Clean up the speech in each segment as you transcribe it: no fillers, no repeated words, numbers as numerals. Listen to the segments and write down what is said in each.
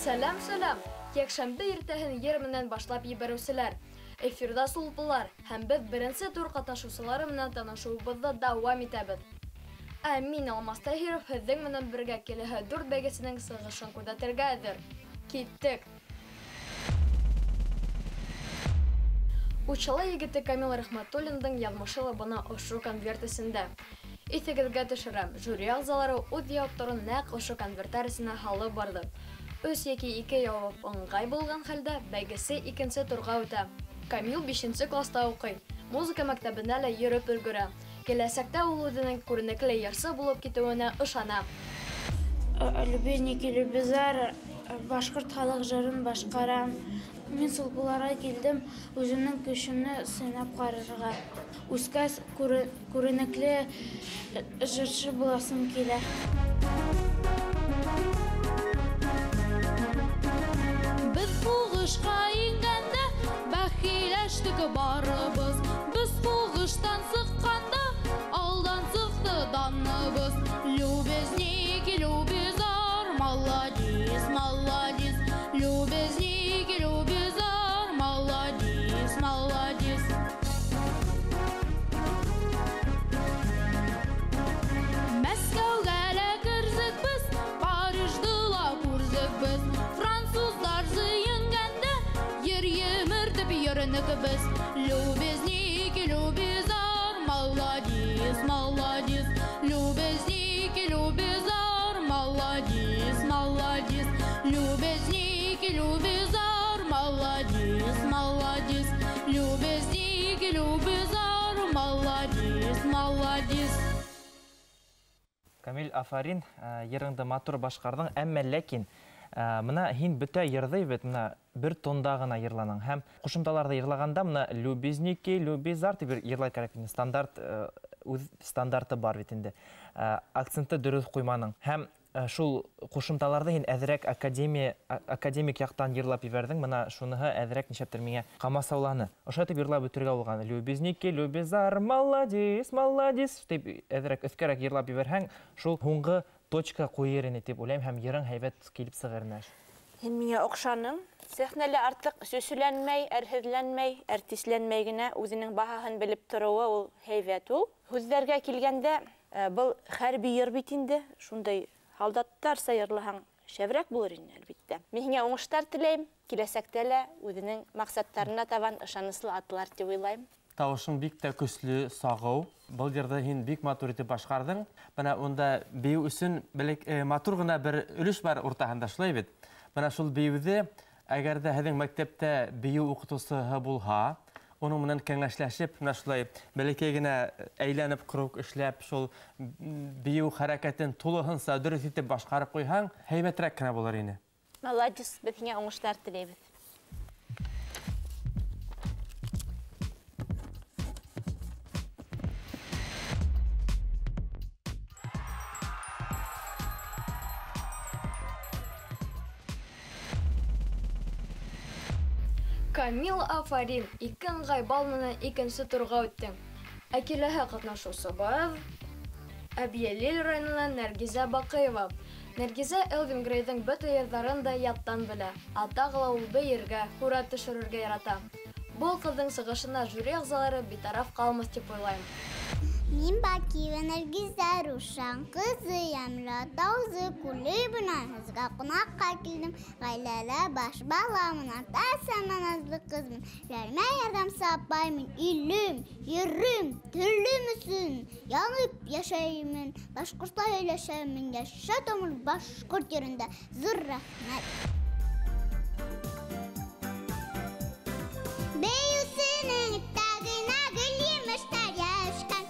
Сәлам, якшәмбе иртәһен ер менән башлап ебәрүселәр. Эфирда сулпылар һәм без беренче тур катнашучылары менән танышуыбызды дәвам итәбез. Мин Алмас Таһиров һеҙҙең менән бергә киләһе 4 бәйгесенең сығышын күҙәтергә әҙер. Киттек! Учалы егете Камил Рәхмәтуллиндың яҙмышы ла бына ошо конвертисендә. Иҫегеҙгә төшөрәм, жюри ағзалары үҙ яуаптарын нәҡ ошо конверттар эсенә һалып барды. 3 яки 2 яуап ыңғай булған хәлдә бәйгесе 2-нче турға үтә. Камил 5-нче класста уҡый. Музыка мәктәбенә лә йөрөп өлгөрә. Киләсәктә ул үҙенең күренекле йырсы булып китеүенә ышана. Любезники, Любезар, башҡорт халыҡ жырын башҡарам. Мин сулпыларға килдем, үземнең көшөмнө сынап ҡарарға. Үскәс күренекле жырсы буласым килә. Без һуғышҡа ингәндә бәхиләштек барыбыз. Без һуғыштан сыҡҡанда алдан сыҡты даныбыз. Любезники, Любезар, молодец, молодец. Любезники, Любезар, молодец, молодец. Мәскәүгә лә керҙек без, Парижды ла күрҙек без. Француздар зыйынгәндә ер емертеп йөрөнөк без. Любезники, Любезар, молодец, молодец. Любезники, Любезар, молодец, молодец. Любезники, Любезар, молодец, молодец. Любезники, Любезар, молодец, молодец. Камил, афарин, йырыңды матур башҡарҙың, әммә ләкин мына һин бөтә йырҙы бит мына бер тонда ғына йырланың. Һәм ҡушымталарҙы йырлағанда мына Любезники, Любезар тип йырлай кәрәк. Стандарт, үҙ стандарты бар бит инде. Акцентты дөрөҫ ҡуйманың. Һәм шул ҡушымталарҙы һин әҙерәк академик яҡтан йырлап ебәрҙең. Мына шуныһы әҙерәк нишәптер миңә ҡамасауланы. Ошо тип йырлап бөтөргә булған. Любезники, Любезар, молодец, молодец тип әҙерәк өҫкәрәк йырлап ебәрһәң, шул һуңғы точка ҡуйыр ине тип уйлайым һәм йырың һәйбәт килеп сығыр ине. Һин миңә оҡшаның. Сәхнәлә артыҡ сөсөләнмәй, әрһеҙләнмәй, әртисләнмәй генә үҙенең баһаһын белеп тороуы ул һәйбәт ул. Һүҙҙәргә килгәндә, был хәрби йыр бит инде, шундай һалдаттарса йырлаһаң шәберәк булыр ине, әлбиттә. Мин һиңә уңыштар теләйем, киләсәктә лә үҙенең маҡсаттарына табан ышаныслы атлар тип уйлайым. Тауышың бик тә көслө, сағыу. Был йырҙы һин бик матур итеп башҡарҙың. Бына унда бейеү өсөн матур ғына бер өлөш бар уртаһында, шулай бит. Бына шул бейеүҙе, әгәр ҙә һеҙҙең мәктәптә бейеү уҡытыусыһы булһа, уның менән кәңәшләшеп, шулай бәләкәй генә әйләнеп, круг эшләп, шул бейеү хәрәкәтен тулыһынса дөрөҫ итеп башҡарып ҡуйһаң, һәйбәтерәк кенә булыр ине. Молодец, беҙ һиңә уңыштар теләйбеҙ. Камил, афарин, 2 ыңғай бал менән 2-нче турға үттең. Киләһе ҡатнашыусыбыҙ Әбйәлил районынан Нәргизә Баҡыева. Нәргизә Элвин Грейҙың бөтә йырҙарын да яттан белә. Тағы ла ул бейергә, һүрәт төшөрөргә ярата. Был ҡыҙҙың сығышына жюри ағзалары битараф ҡалмаҫ тип уйлайым. Мин Баҡиева Нәргизә Рушан, ҡыҙы Йәмилә Тауҙы күле бынан һеҙгә ҡунаҡҡа килдем. Ғаиләлә баш баламын, ата-әсәмә наҙлы ҡыҙмын. Йәрмә ярҙамсы апаймын, илем, йырым, телем өсөн янып йәшәймен. Башҡортса һөйләшәмен, йәшә томор башҡорт йырында. Зур рәхмәт. Бейеүсенең тәгенә гөл емештәр йәшкән.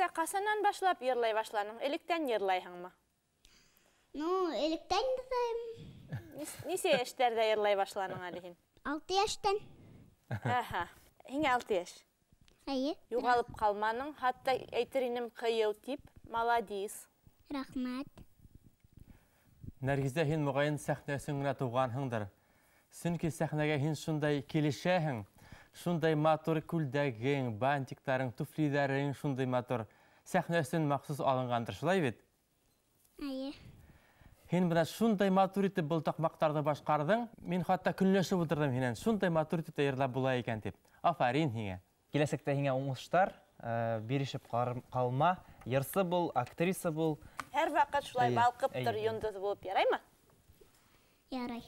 Әмисә, ҡасанан башлап йырлай башланың? Электән йырлайһыңмы? Ну, электән йырлайым. Нисә йәштәрҙә йырлай башланың әле һин? 6 яштан. Аһа. Һиңә 6 йәш. Әйе. Юғалып ҡалманың, хатта әйтер инем ҡыйыу тип. Маладис. Рахмәт. Нәргизә, һин моғайын сәхнә өсөн генә тыуғанһыңдыр. Сөнки сәхнәгә һин шундай килешәһең, шундай матур күлдәгең, бантиктарың, туфлиҙарың шундай матур. Сәхнә өсөн махсус алынғандыр, шулай бит? Әйе. Һин бына шундай матур итеп был таҡмаҡтарҙы башҡарҙың. Мин хатта көнләшеп ултырҙым һинән, шундай матур итеп йырлап була икән тип. Афарин һиңә. Киләсәктә һиңә уңыштар, бирешеп ҡалма, йырсы бул, актриса бул. Һәр ваҡыт шулай балҡып тор, йондоҙ булып, яраймы? Ярай.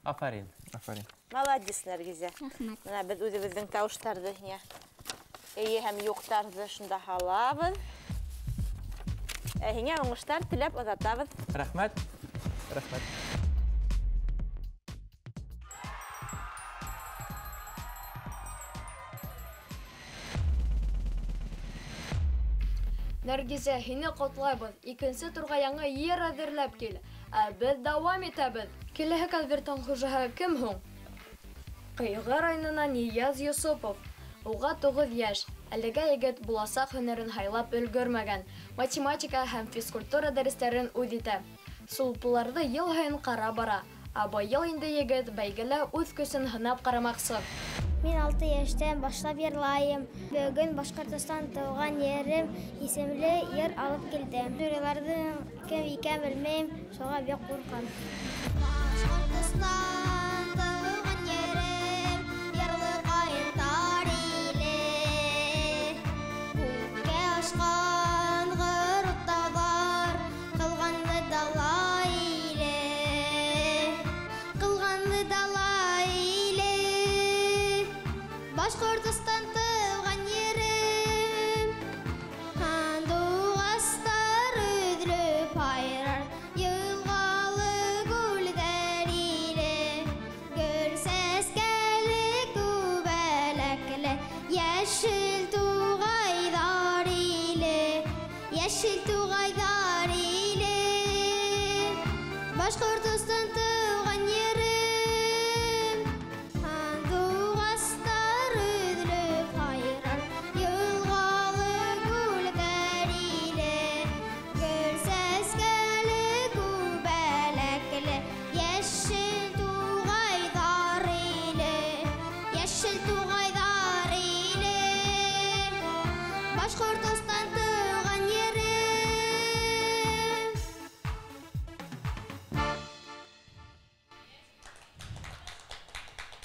Афарин. Афарин. Маладис, Нәргизә. Рахмәт. Менә беҙ үҙебеҙҙең тауыштарҙы һиңә эйе һәм юҡтарҙы шунда һалабыҙ. Һиңә уңыштар теләп оҙатабыҙ. Рәхмәт. Рәхмәт. Нәргизә, һине ҡотлайбыҙ. Икенсе турға яңы йыр әҙерләп кил. Ә беҙ дауам итәбеҙ. Киләһе конверттың хужаһы кем һуң? Ҡыйғы районынан Нияз Йосопов. Уға 9 йәш. Әлегә егет буласаҡ һөнәрен һайлап өлгөрмәгән. Математика һәм физкультура дәрестәрен үҙ итә. Сулпыларҙы йыл һайын ҡара бара. Ә быйыл инде егет бәйгелә үҙ көсөн һынап ҡарамаҡсы. Мин 6 йәштән башлап йырлайым. Бөгөн Башҡортостан тыуған ерем исемле йыр алып килдем. Жюриларҙың кем икән белмәйем, шуға бик ҡурҡам. Башҡортостан тыуған ерем, ярлы ҡайынтар иле. Күккә ашҡан ғорур тауҙар, ҡылғанлы дала иле. Ҡылғанлы дала иле. Башҡортостан тыуған ерем, һандуғастар өҙөлөп һайрар, йылғалы күлдәр иле. Гөл сәскәле күбәләкле, йәшел туғайҙар иле. Йәшел туғайҙар иле. Башҡортостан тыуған ерем, һандуғастар өҙөлөп һайрар, йылғалы күлдәр иле. Гөл сәскәле күбәләкле, йәшел туғайҙар иле. Йәшел туғайҙар иле. Башҡортостан тыуған ерем.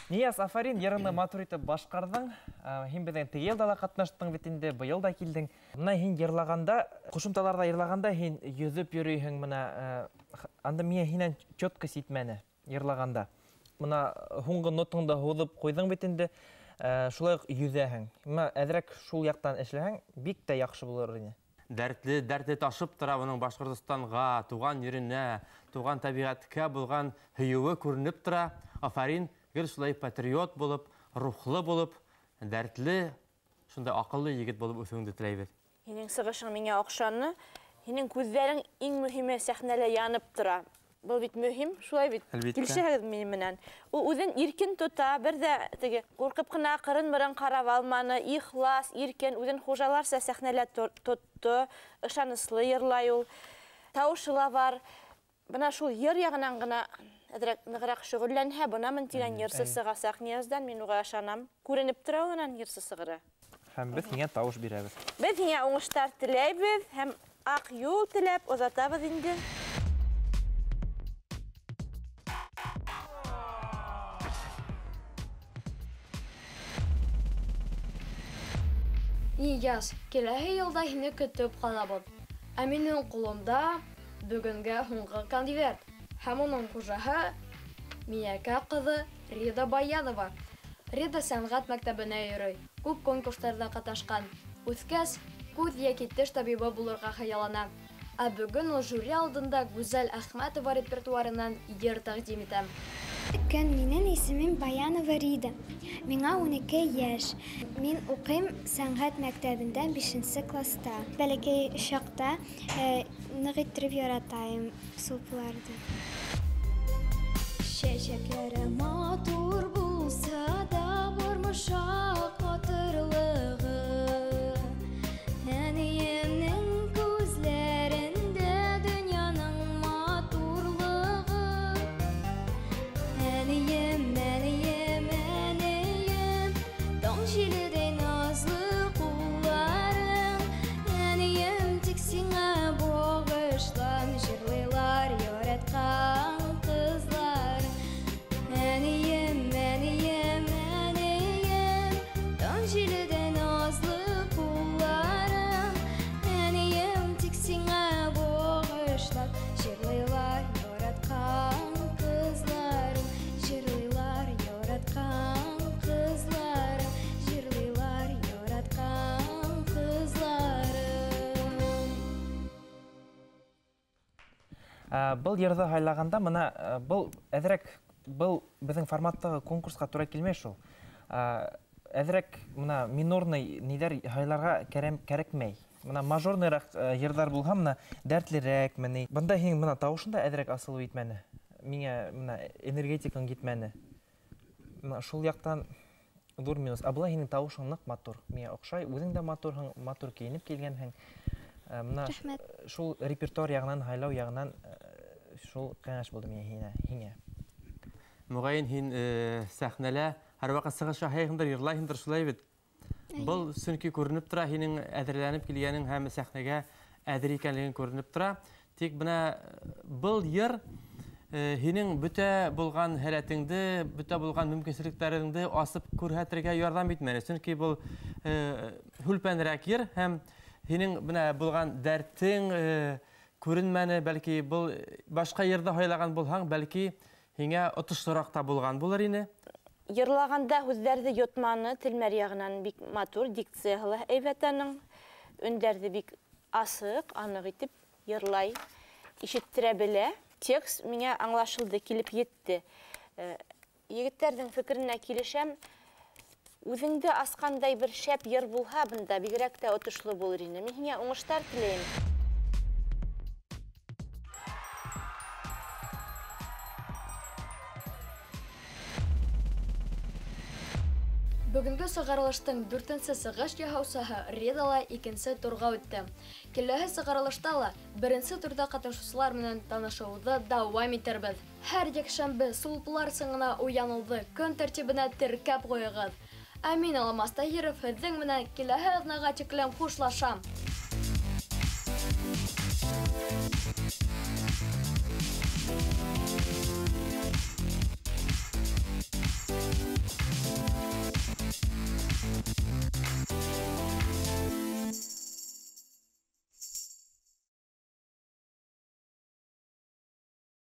Нияз, Афарин, йырыңды матур итеп башҡарҙың. Һин беҙҙең теге йылда ла ҡатнаштың бит инде, быйыл да килдең. Мына һин йырлағанда, ҡушымталарҙа йырлағанда һин йөҙөп йөрөйһөң, мына анда миңә һинән четко ситмәне йырлағанда. Мына һуңғы нотыңды һуҙып ҡуйҙың бит инде, шулай уҡ йөҙәһең. Мына әҙерәк шул яҡтан эшләһәң, бик тә яҡшы булыр ине. Дәртле ташып тора уның Башҡортостанға, туған еренә, туған тәбиғәткә булған һөйөүе күренеп тора. Афарин, гел шулай патриот булып, рухлы булып, дәртле, шундай аҡыллы егет булып үҫеүеңде теләйбеҙ. Һинең сығышың миңә оҡшаны. Һинең күҙҙәрең иң мөһиме сәхнәлә янып тора. Был бит мөһим, шулай бит. Әлбиттә. Килешәһегеҙ минең менән. Ул үҙен иркен тота, бер ҙә теге ҡурҡып ҡына ҡырын-мырын ҡарап алманы, ихлас, иркен, үҙен хужаларса сәхнәлә тотто, ышаныслы йырлай ул. Тауышы ла бар. Бына шул йыр яғынан ғына нығыраҡ шөғөлләнһә, бынамын тигән йырсы сығасаҡ Нияздан, мин уға ышанам. Күренеп тора унан йырсы сығыры. Һәм беҙ һиңә тауыш бирәбеҙ. Беҙ һиңә уңыштар теләйбеҙ һәм аҡ юл теләп оҙатабыҙ инде. Нияз, киләһе йылда һине көтөп ҡалабыҙ. Ә минең ҡулымда бөгөнгә һуңғы конверт. Һәм уның хужаһы Миәкә ҡыҙы Рида Баянова. Рида сәнғәт мәктәбенә йөрөй. Күп конкурстарҙа ҡатнашҡан. Үҫкәс, күҙ йәки теш табибы булырға хыяллана. Ә бөгөн ул жюри алдында Гүзәл Әхмәтова репертуарынан йыр тәҡдим итә. Көн, минең исемем Баянова Рида. Миңа 12 яшь. Мин укыйм сәнгать мәктәбендә 5-нче класста. Бәләкәй чакта нык иттереп яратайм сулпларды. Чәчәкләре матур булса да бормыша катырлыгы. Әниемнең күзләрендә дөньяның матурлыгы. Әнием, әнием, әнием, таң җиледәй назлы кулларың. Әнием, тик сиңа багышлам, җырлыйлар яраткан кызлар. Әнием, әнием, әнием, таң җиледәй назлы кулларың. Әнием, тик сиңа багышлап, җырлыйлар яраткан кызларың. Җырлыйлар яраткан кызларың. Җырлыйлар яраткан кызларың. Бұл ерді хайлаганда, мына бұл әзірек бұл біздің форматтағы конкурсқа тура келмей шул. Әзірек мына минорный нидер хайларға кәрекмей. Мына мажорныйрақ ердар булһа, мына дәртлерәк мені. Бында һин мына тавышында әзірек асылу итмәне. Миңа мына энергетикаң гитмәне. Мына шул яктан зур минус. Абла һинең тавышың нык матур. Миңа оҡшай, үзең дә матурһың, матур кейенеп килгәнһең. Мына шул репертуар ягынан, хайлау ягынан шул кәңәш булды миңа һиңә. Мөгаен һин сәхнәлә һәрвакыт сыгыш яһайһыңдыр, йырлайһыңдыр шулай бит. Был сөнки күренеп тора, һинең әҙерләнеп килгәнең һәм сәхнәгә әҙер икәнлегең күренеп тора. Тик бына был йыр һинең бөтә булган һәләтеңде, бөтә булган мөмкинлекләреңде асып күрһәтергә ярдәм итмәне. Сөнки был хүлпәнрәк йыр һәм һинең бына булган дәртең күренмәне, бәлки был башка йырда хайлаган булһаң, бәлки һиңә отышлырак та булган булыр ине. Йырлаганда һүҙҙәрҙе йотманы, телмәр яғынан бик матур, дикцияһы әйбәтәнең. Өндәрҙе бик асыҡ, аныҡ итеп йырлай, ишеттерә белә. Текст миңә аңлашылды, килеп етте. Егеттәрҙең фекеренә килешәм, үҙеңде асҡандай бер шәп йыр булһа, бында бигерәк тә отошло булыр ине. Мин һиңә уңыштар теләйем. Бүгінгі сығарылыштың 4-нче сығыш яһаусыһы Редала 2-нче турға үтте. Киләһе сығарылышта ла 1-нче турда катнашучылар менән танышыуҙы дауам итербеҙ. Һәр якшәмбе сулплар сыңына уянылды, көн тәртибенә теркәп ҡуйығыҙ. Ә мин Алмас Таһиров һеҙҙең менән киләһе аҙнаға тиклем хушлашам.